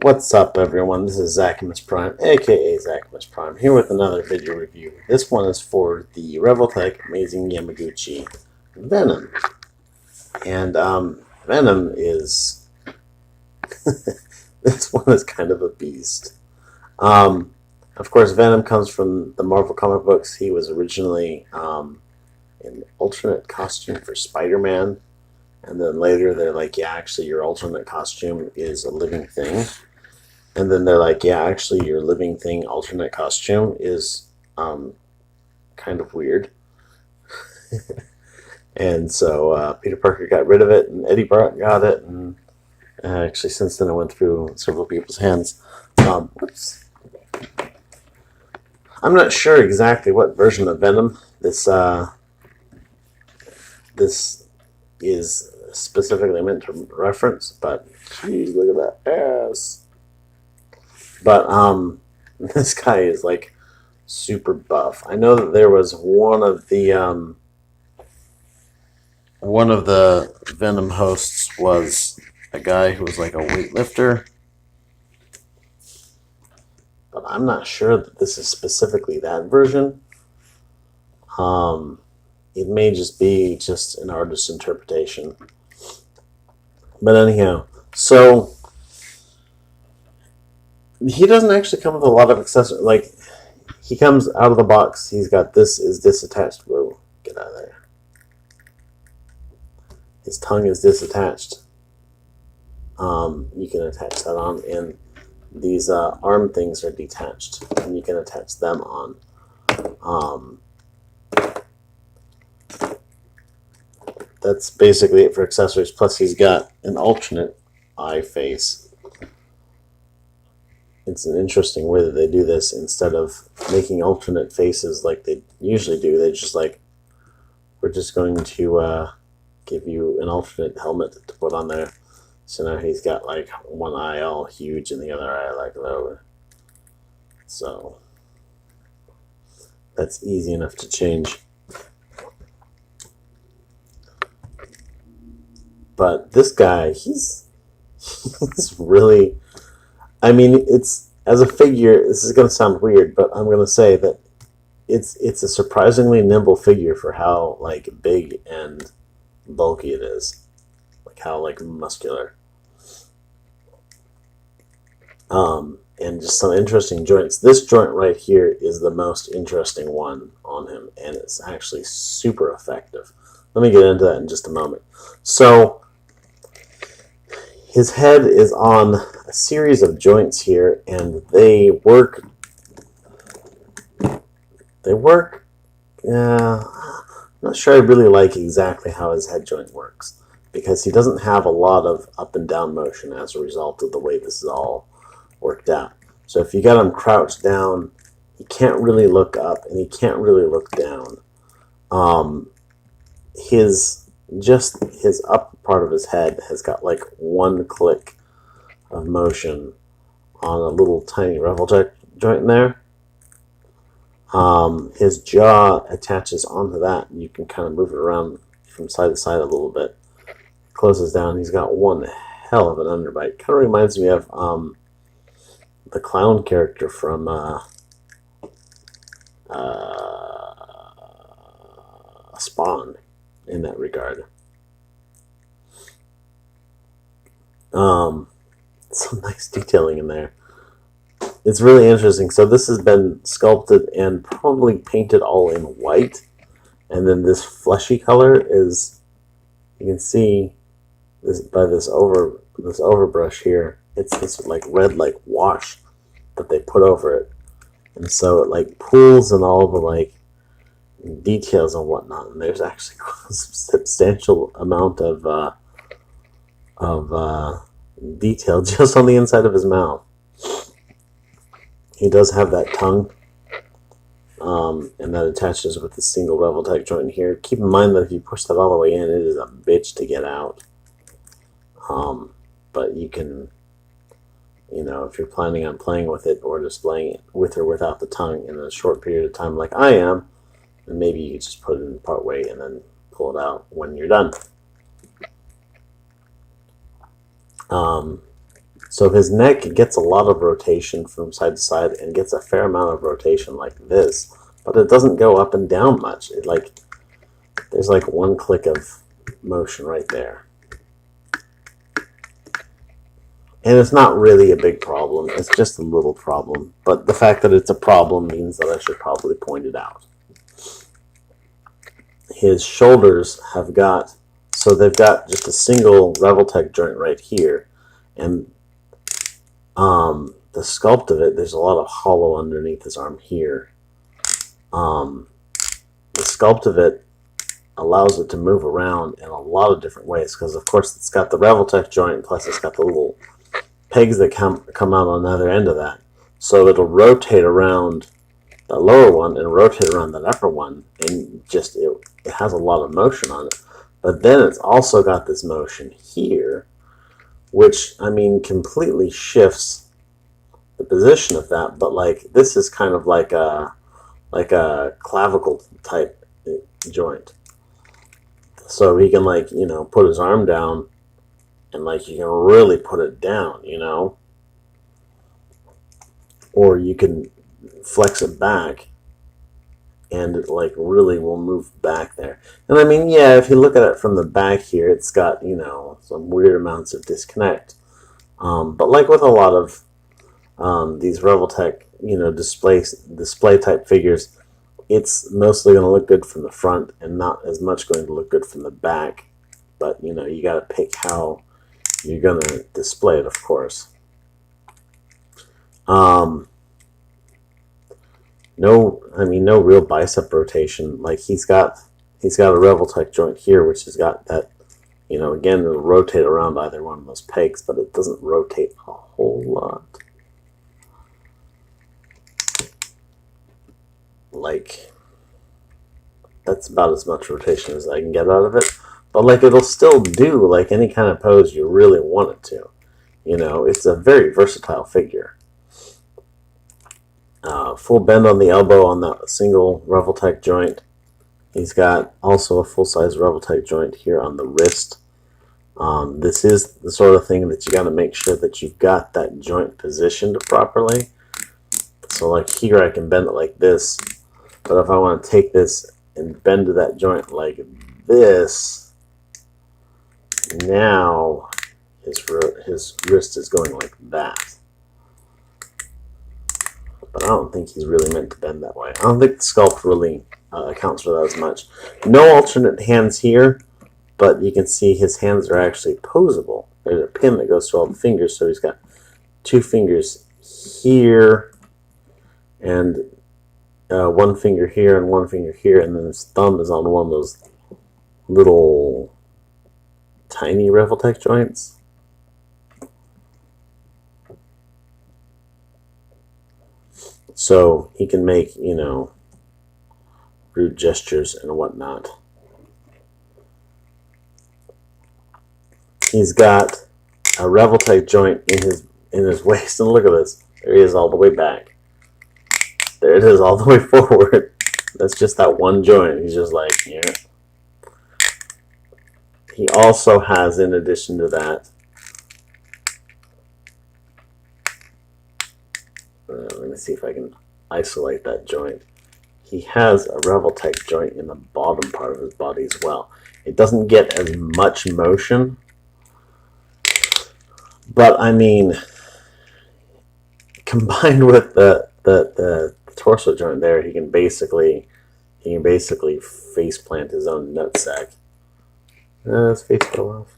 What's up, everyone? This is Zachimus Prime, aka Zachimus Prime, here with another video review. This one is for the Revoltech Amazing Yamaguchi Venom. And, Venom is... this one is kind of a beast. Of course, Venom comes from the Marvel comic books. He was originally an alternate costume for Spider-Man. And then later they're like, yeah, actually your alternate costume is a living thing. And then they're like, yeah, actually your living thing alternate costume is kind of weird. And so Peter Parker got rid of it, and Eddie Brock got it, and actually since then it went through several people's hands. Whoops. I'm not sure exactly what version of Venom this is specifically meant to reference, but geez, look at that ass. But this guy is like super buff. I know that there was one of the Venom hosts was a guy who was like a weightlifter, but I'm not sure that this is specifically that version. It may just be just an artist's interpretation. But anyhow, so he doesn't actually come with a lot of accessories. Like, he comes out of the box, he's got this is disattached. Whoa, get out of there. His tongue is disattached. You can attach that on, and these arm things are detached, and you can attach them on. That's basically it for accessories. Plus, he's got an alternate eye face. It's an interesting way that they do this. Instead of making alternate faces like they usually do, they just like, we're just going to give you an alternate helmet to put on there. So now he's got like one eye all huge and the other eye like lower. So that's easy enough to change. But this guy, he's really, I mean, it's, as a figure, this is going to sound weird, but I'm going to say that it's a surprisingly nimble figure for how, like, big and bulky it is. Like, how, like, muscular. And just some interesting joints. This joint right here is the most interesting one on him, and it's actually super effective. Let me get into that in just a moment. So, his head is on a series of joints here, and they work. I'm not sure I really like exactly how his head joint works, because he doesn't have a lot of up and down motion as a result of the way this is all worked out. So if you got him crouched down, he can't really look up, and he can't really look down. His upper part of his head has got like one click of motion on a little tiny Revoltech joint in there. His jaw attaches onto that, and you can kind of move it around from side to side a little bit. Closes down. He's got one hell of an underbite. Kind of reminds me of the clown character from Spawn in that regard. Some nice detailing in there. It's really interesting. So this has been sculpted and probably painted all in white, and then this fleshy color is, you can see this by this overbrush here. It's this like red like wash that they put over it, and so it like pools and all the like details and whatnot. And there's actually a substantial amount of detail just on the inside of his mouth. He does have that tongue, and that attaches with a single Revoltech joint here. Keep in mind that if you push that all the way in, it is a bitch to get out. But you can, you know, if you're planning on playing with it or displaying it with or without the tongue in a short period of time like I am, then maybe you could just put it in part way and then pull it out when you're done. So his neck gets a lot of rotation from side to side and gets a fair amount of rotation like this, but it doesn't go up and down much. It there's like one click of motion right there. And it's not really a big problem, it's just a little problem. But the fact that it's a problem means that I should probably point it out. His shoulders have got, so they've got just a single Revoltech joint right here. And the sculpt of it, there's a lot of hollow underneath his arm here. The sculpt of it allows it to move around in a lot of different ways because, of course, it's got the Revoltech joint, plus it's got the little pegs that come out on the other end of that. So it'll rotate around the lower one and rotate around that upper one, and just it has a lot of motion on it. But then it's also got this motion here, which, I mean, completely shifts the position of that. But like this is kind of like a clavicle type joint. So he can, like, you know, put his arm down and like you can really put it down, you know. Or you can flex it back and it like really will move back there. And I mean, yeah, if you look at it from the back here, it's got, you know, some weird amounts of disconnect. But like with a lot of these Revoltech, you know, display type figures, it's mostly going to look good from the front and not as much going to look good from the back. But, you know, you got to pick how you're going to display it, of course. No real bicep rotation. Like he's got a Revoltech joint here, which has got that, you know, again, it'll rotate around either one of those pegs, but it doesn't rotate a whole lot. Like, that's about as much rotation as I can get out of it. But like, it'll still do like any kind of pose you really want it to. You know, it's a very versatile figure. Full bend on the elbow on that single Revoltech joint. He's got also a full-size Revoltech joint here on the wrist. This is the sort of thing that you got to make sure that you've got that joint positioned properly. So like here I can bend it like this, but if I want to take this and bend to that joint like this, now his wrist is going like that. But I don't think he's really meant to bend that way. I don't think the sculpt really accounts for that as much. No alternate hands here, but you can see his hands are actually posable. There's a pin that goes to all the fingers, so he's got two fingers here, and one finger here and one finger here, and then his thumb is on one of those little tiny Revoltech joints. So he can make, you know, rude gestures and whatnot. He's got a Revoltech joint in his waist, and look at this. There he is all the way back. There it is all the way forward. That's just that one joint. He's just like, yeah. He also has, in addition to that, let me see if I can isolate that joint. He has a Revoltech joint in the bottom part of his body as well. It doesn't get as much motion, but I mean, combined with the torso joint there, he can basically face plant his own nutsack. His face fell off.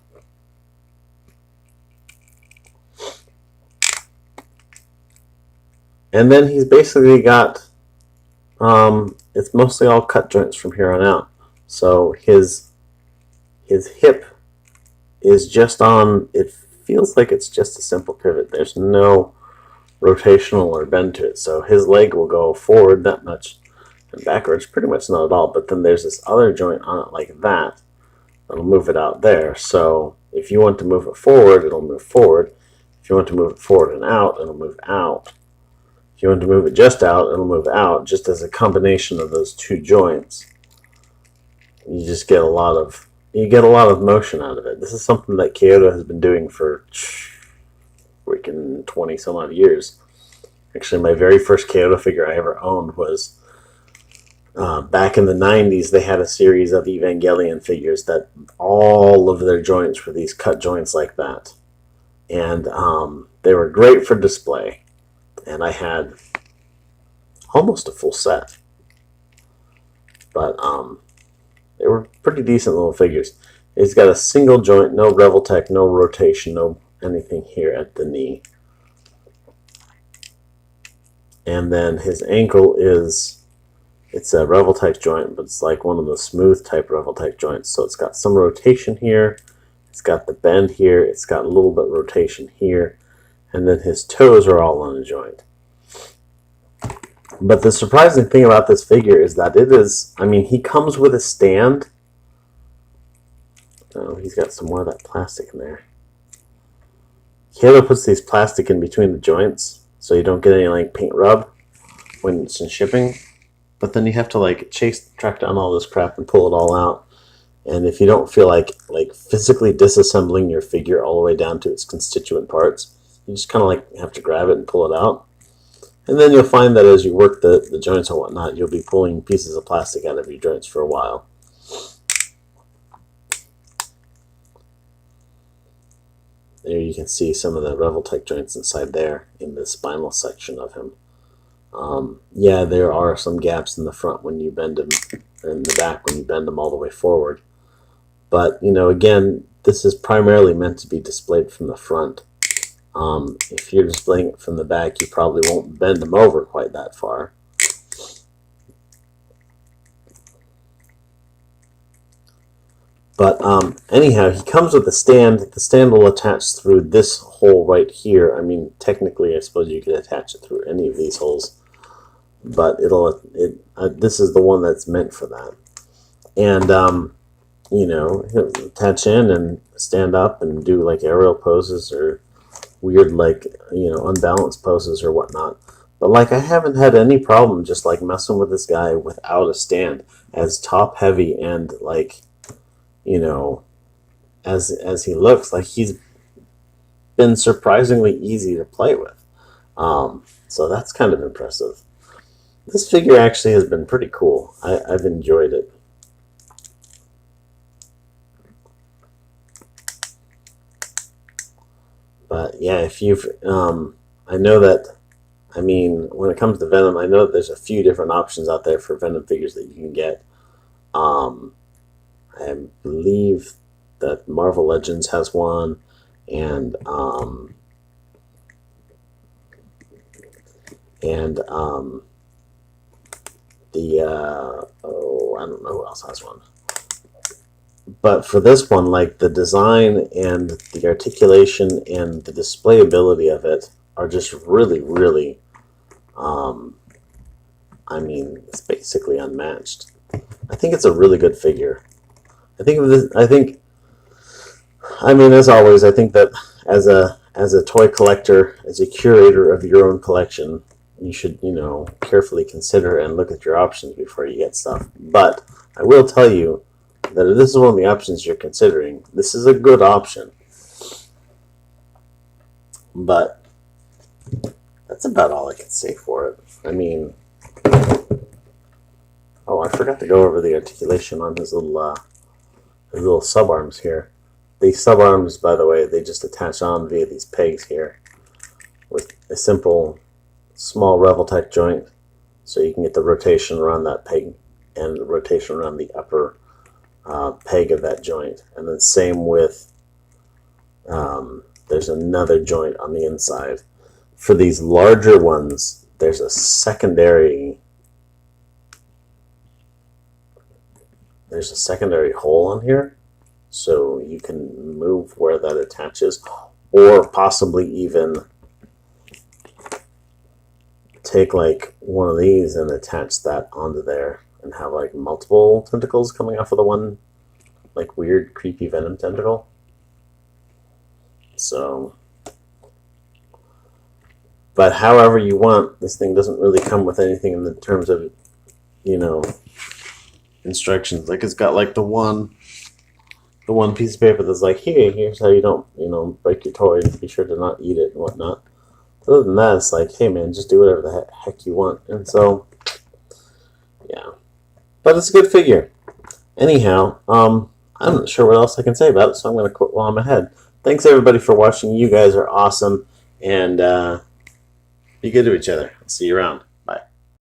And then he's basically got, it's mostly all cut joints from here on out. So his hip is just on, it feels like it's just a simple pivot. There's no rotational or bend to it. So his leg will go forward that much and backwards, pretty much not at all. But then there's this other joint on it like that. That'll move it out there. So if you want to move it forward, it'll move forward. If you want to move it forward and out, it'll move out. If you want to move it just out, it'll move out. Just as a combination of those two joints, you just get a lot of motion out of it. This is something that Kyoto has been doing for like in 20 some odd years. Actually, my very first Kyoto figure I ever owned was back in the 90s. They had a series of Evangelion figures that all of their joints were these cut joints like that. And they were great for display. And I had almost a full set. But they were pretty decent little figures. It's got a single joint, no Revoltech, no rotation, no anything here at the knee. And then his ankle it's a Revoltech joint, but it's like one of the smooth type Revoltech joints. So it's got some rotation here, it's got the bend here, it's got a little bit of rotation here, and then his toes are all on a joint. But the surprising thing about this figure is that he comes with a stand. Oh, he's got some more of that plastic in there. Kyoto puts these plastic in between the joints so you don't get any like paint rub when it's in shipping. But then you have to like track down all this crap and pull it all out. And if you don't feel like physically disassembling your figure all the way down to its constituent parts, you just kind of like have to grab it and pull it out. And then you'll find that as you work the joints and whatnot, you'll be pulling pieces of plastic out of your joints for a while. There you can see some of the Revoltech joints inside there in the spinal section of him. Yeah, there are some gaps in the front when you bend him, and the back when you bend them all the way forward. But, again, this is primarily meant to be displayed from the front. If you're displaying it from the back, you probably won't bend them over quite that far. But anyhow, he comes with a stand. The stand will attach through this hole right here. I mean, technically, I suppose you could attach it through any of these holes. But this is the one that's meant for that. And, he'll attach in and stand up and do like aerial poses or weird unbalanced poses or whatnot. But I haven't had any problem just messing with this guy without a stand, as top heavy and as he looks, he's been surprisingly easy to play with. So that's kind of impressive. This figure actually has been pretty cool. I've enjoyed it. But yeah, if you've, I know that, when it comes to Venom, I know that there's a few different options out there for Venom figures that you can get. I believe that Marvel Legends has one, and I don't know who else has one. But for this one, the design and the articulation and the displayability of it are just really, really, it's basically unmatched. I think it's a really good figure. As always, I think that as a toy collector, as a curator of your own collection, you should, carefully consider and look at your options before you get stuff. But I will tell you that if this is one of the options you're considering, this is a good option. But that's about all I can say for it. Oh, I forgot to go over the articulation on his little sub-arms here. These sub-arms, by the way, they just attach on via these pegs here with a simple small Revoltech joint, so you can get the rotation around that peg and the rotation around the upper peg of that joint. And then same with, there's another joint on the inside. For these larger ones, there's a secondary hole on here, so you can move where that attaches, or possibly even take one of these and attach that onto there and have multiple tentacles coming off of the one weird creepy Venom tentacle. So, but however you want, this thing doesn't really come with anything in the terms of instructions. It's got the one the one piece of paper that's like, here, here's how you don't, break your toy and be sure to not eat it and whatnot. Other than that, it's like, hey man, just do whatever the heck you want. And so, yeah. But it's a good figure. Anyhow, I'm not sure what else I can say about it, so I'm going to quit while I'm ahead. Thanks everybody for watching. You guys are awesome. And be good to each other. See you around.